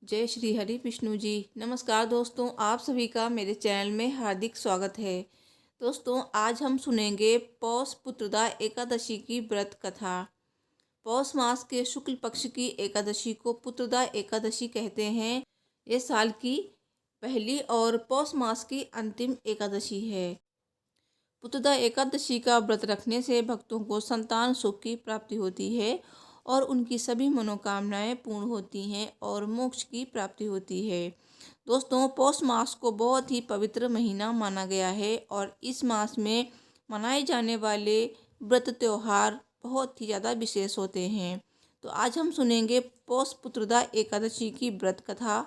जय श्री हरि विष्णु जी। नमस्कार दोस्तों, आप सभी का मेरे चैनल में हार्दिक स्वागत है। दोस्तों, आज हम सुनेंगे पौष पुत्रदा एकादशी की व्रत कथा। पौष मास के शुक्ल पक्ष की एकादशी को पुत्रदा एकादशी कहते हैं। ये साल की पहली और पौष मास की अंतिम एकादशी है। पुत्रदा एकादशी का व्रत रखने से भक्तों को संतान सुख की प्राप्ति होती है और उनकी सभी मनोकामनाएं पूर्ण होती हैं और मोक्ष की प्राप्ति होती है। दोस्तों, पौष मास को बहुत ही पवित्र महीना माना गया है और इस मास में मनाए जाने वाले व्रत त्योहार बहुत ही ज़्यादा विशेष होते हैं। तो आज हम सुनेंगे पौष पुत्रदा एकादशी की व्रत कथा।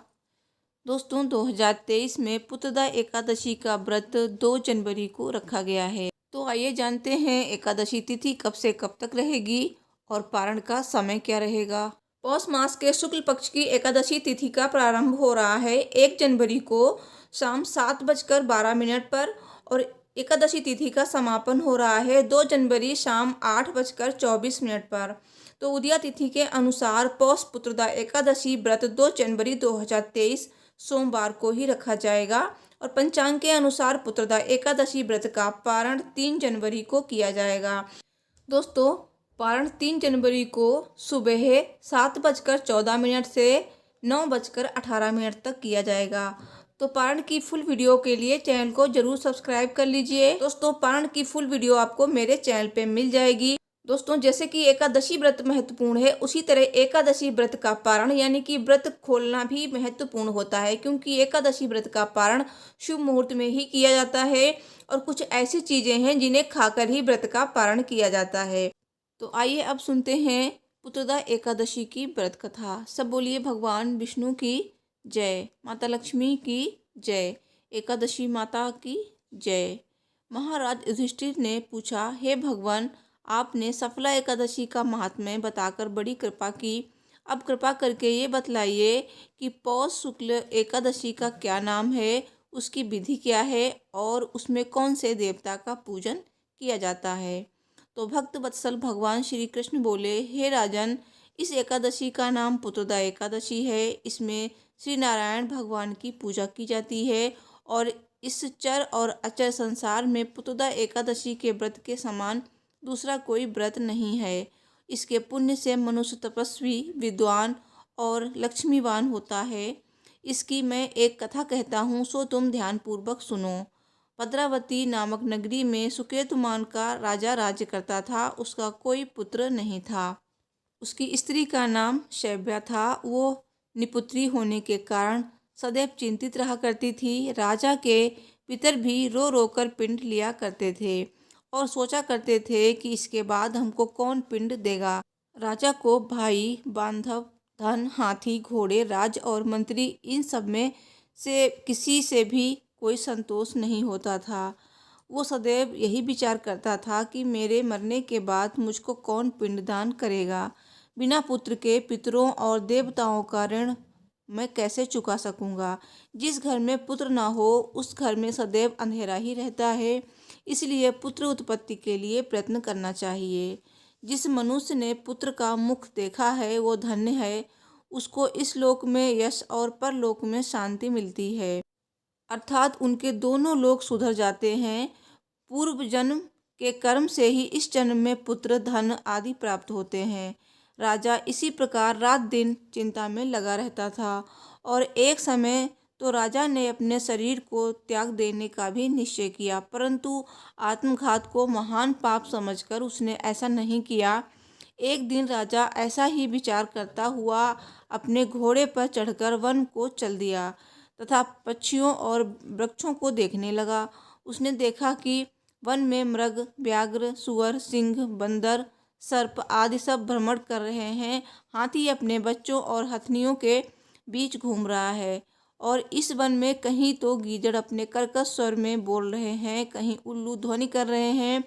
दोस्तों, 2023 में पुत्रदा एकादशी का व्रत 2 जनवरी को रखा गया है। तो आइए जानते हैं एकादशी तिथि कब से कब तक रहेगी और पारण का समय क्या रहेगा। पौष मास के शुक्ल पक्ष की एकादशी तिथि का प्रारंभ हो रहा है 1 जनवरी को शाम 7:12 पर और एकादशी तिथि का समापन हो रहा है 2 जनवरी शाम 8:24 पर। तो उदया तिथि के अनुसार पौष पुत्रदा एकादशी व्रत 2 जनवरी 2023 सोमवार को ही रखा जाएगा और पंचांग के अनुसार पुत्रदा एकादशी व्रत का पारण 3 जनवरी को किया जाएगा। दोस्तों, पारण 3 जनवरी को सुबह 7:14 से 9:18 तक किया जाएगा। तो पारण की फुल वीडियो के लिए चैनल को जरूर सब्सक्राइब कर लीजिए। दोस्तों, पारण की फुल वीडियो आपको मेरे चैनल पे मिल जाएगी। दोस्तों, जैसे कि एकादशी व्रत महत्वपूर्ण है, उसी तरह एकादशी व्रत का पारण यानी कि व्रत खोलना भी महत्वपूर्ण होता है, क्योंकि एकादशी व्रत का पारण शुभ मुहूर्त में ही किया जाता है और कुछ ऐसी चीज़ें हैं जिन्हें खाकर ही व्रत का पारण किया जाता है। तो आइए अब सुनते हैं पुत्रदा एकादशी की व्रत कथा। सब बोलिए भगवान विष्णु की जय, माता लक्ष्मी की जय, एकादशी माता की जय। महाराज युधिष्ठिर ने पूछा, हे भगवान, आपने सफला एकादशी का महात्म्य बताकर बड़ी कृपा की। अब कृपा करके ये बतलाइए कि पौष शुक्ल एकादशी का क्या नाम है, उसकी विधि क्या है और उसमें कौन से देवता का पूजन किया जाता है। तो भक्त वत्सल भगवान श्री कृष्ण बोले, हे राजन, इस एकादशी का नाम पुत्रदा एकादशी है। इसमें श्री नारायण भगवान की पूजा की जाती है और इस चर और अचर संसार में पुत्रदा एकादशी के व्रत के समान दूसरा कोई व्रत नहीं है। इसके पुण्य से मनुष्य तपस्वी, विद्वान और लक्ष्मीवान होता है। इसकी मैं एक कथा कहता हूँ, सो तुम ध्यानपूर्वक सुनो। भद्रावती नामक नगरी में सुकेतुमान का राजा राज्य करता था। उसका कोई पुत्र नहीं था। उसकी स्त्री का नाम शैव्या था। वो निपुत्री होने के कारण सदैव चिंतित रहा करती थी। राजा के पितर भी रो रो कर पिंड लिया करते थे और सोचा करते थे कि इसके बाद हमको कौन पिंड देगा। राजा को भाई, बांधव, धन, हाथी, घोड़े, राज और मंत्री, इन सब में से किसी से भी कोई संतोष नहीं होता था। वो सदैव यही विचार करता था कि मेरे मरने के बाद मुझको कौन पिंडदान करेगा। बिना पुत्र के पितरों और देवताओं का ऋण मैं कैसे चुका सकूंगा। जिस घर में पुत्र ना हो उस घर में सदैव अंधेरा ही रहता है। इसलिए पुत्र उत्पत्ति के लिए प्रयत्न करना चाहिए। जिस मनुष्य ने पुत्र का मुख देखा है वो धन्य है। उसको इस लोक में यश और परलोक में शांति मिलती है, अर्थात उनके दोनों लोक सुधर जाते हैं। पूर्व जन्म के कर्म से ही इस जन्म में पुत्र, धन आदि प्राप्त होते हैं। राजा इसी प्रकार रात दिन चिंता में लगा रहता था और एक समय तो राजा ने अपने शरीर को त्याग देने का भी निश्चय किया, परंतु आत्मघात को महान पाप समझकर उसने ऐसा नहीं किया। एक दिन राजा ऐसा ही विचार करता हुआ अपने घोड़े पर चढ़कर वन को चल दिया तथा पक्षियों और वृक्षों को देखने लगा। उसने देखा कि वन में मृग, व्याघ्र, सुअर, सिंह, बंदर, सर्प आदि सब भ्रमण कर रहे हैं। हाथी अपने बच्चों और हथनियों के बीच घूम रहा है और इस वन में कहीं तो गीदड़ अपने कर्कश स्वर में बोल रहे हैं, कहीं उल्लू ध्वनि कर रहे हैं।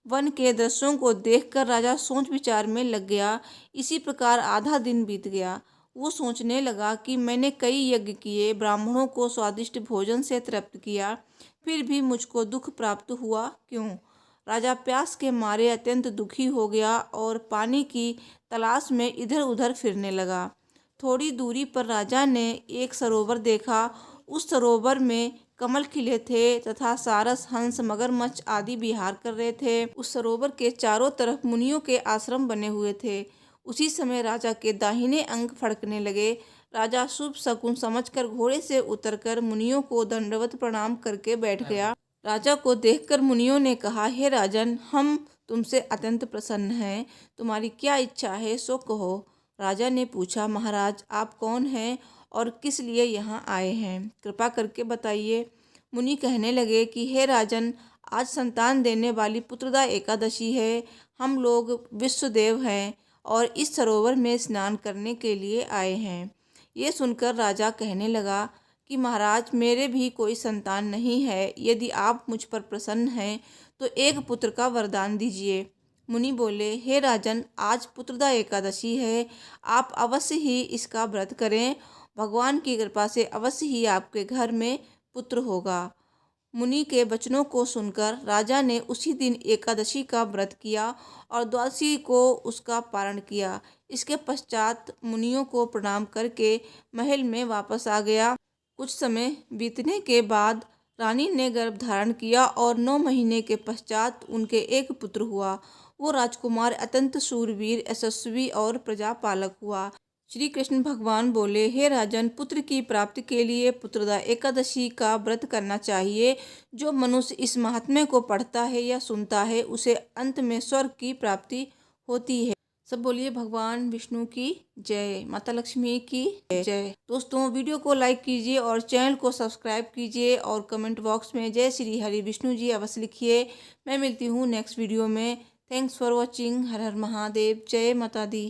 वन के दृश्यों को देखकर राजा सोच विचार में लग गया। इसी प्रकार आधा दिन बीत गया। वो सोचने लगा कि मैंने कई यज्ञ किए, ब्राह्मणों को स्वादिष्ट भोजन से तृप्त किया, फिर भी मुझको दुख प्राप्त हुआ क्यों। राजा प्यास के मारे अत्यंत दुखी हो गया और पानी की तलाश में इधर उधर फिरने लगा। थोड़ी दूरी पर राजा ने एक सरोवर देखा। उस सरोवर में कमल खिले थे तथा सारस, हंस, मगरमच्छ आदि विहार कर रहे थे। उस सरोवर के चारों तरफ मुनियों के आश्रम बने हुए थे। उसी समय राजा के दाहिने अंग फड़कने लगे। राजा शुभ शकुन समझकर घोड़े से उतरकर मुनियों को दंडवत प्रणाम करके बैठ गया। राजा को देखकर मुनियों ने कहा, हे राजन, हम तुमसे अत्यंत प्रसन्न हैं। तुम्हारी क्या इच्छा है सो कहो। राजा ने पूछा, महाराज, आप कौन हैं और किस लिए यहाँ आए हैं? कृपा करके बताइए। मुनि कहने लगे कि हे राजन, आज संतान देने वाली पुत्रदा एकादशी है। हम लोग विश्वदेव हैं और इस सरोवर में स्नान करने के लिए आए हैं। ये सुनकर राजा कहने लगा कि महाराज, मेरे भी कोई संतान नहीं है। यदि आप मुझ पर प्रसन्न हैं तो एक पुत्र का वरदान दीजिए। मुनि बोले, हे राजन, आज पुत्रदा एकादशी है। आप अवश्य ही इसका व्रत करें। भगवान की कृपा से अवश्य ही आपके घर में पुत्र होगा। मुनि के वचनों को सुनकर राजा ने उसी दिन एकादशी का व्रत किया और द्वादशी को उसका पारण किया। इसके पश्चात मुनियों को प्रणाम करके महल में वापस आ गया। कुछ समय बीतने के बाद रानी ने गर्भ धारण किया और 9 महीने के पश्चात उनके एक पुत्र हुआ। वो राजकुमार अत्यंत शूरवीर, यशस्वी और प्रजापालक हुआ। श्री कृष्ण भगवान बोले, हे राजन, पुत्र की प्राप्ति के लिए पुत्रदा एकादशी का व्रत करना चाहिए। जो मनुष्य इस महात्म्य को पढ़ता है या सुनता है उसे अंत में स्वर्ग की प्राप्ति होती है। सब बोलिए भगवान विष्णु की जय, माता लक्ष्मी की जय। दोस्तों, वीडियो को लाइक कीजिए और चैनल को सब्सक्राइब कीजिए और कमेंट बॉक्स में जय श्री हरि विष्णु जी अवश्य लिखिए। मैं मिलती हूँ नेक्स्ट वीडियो में। Thanks for watching. Har Har Mahadev. जय माता दी।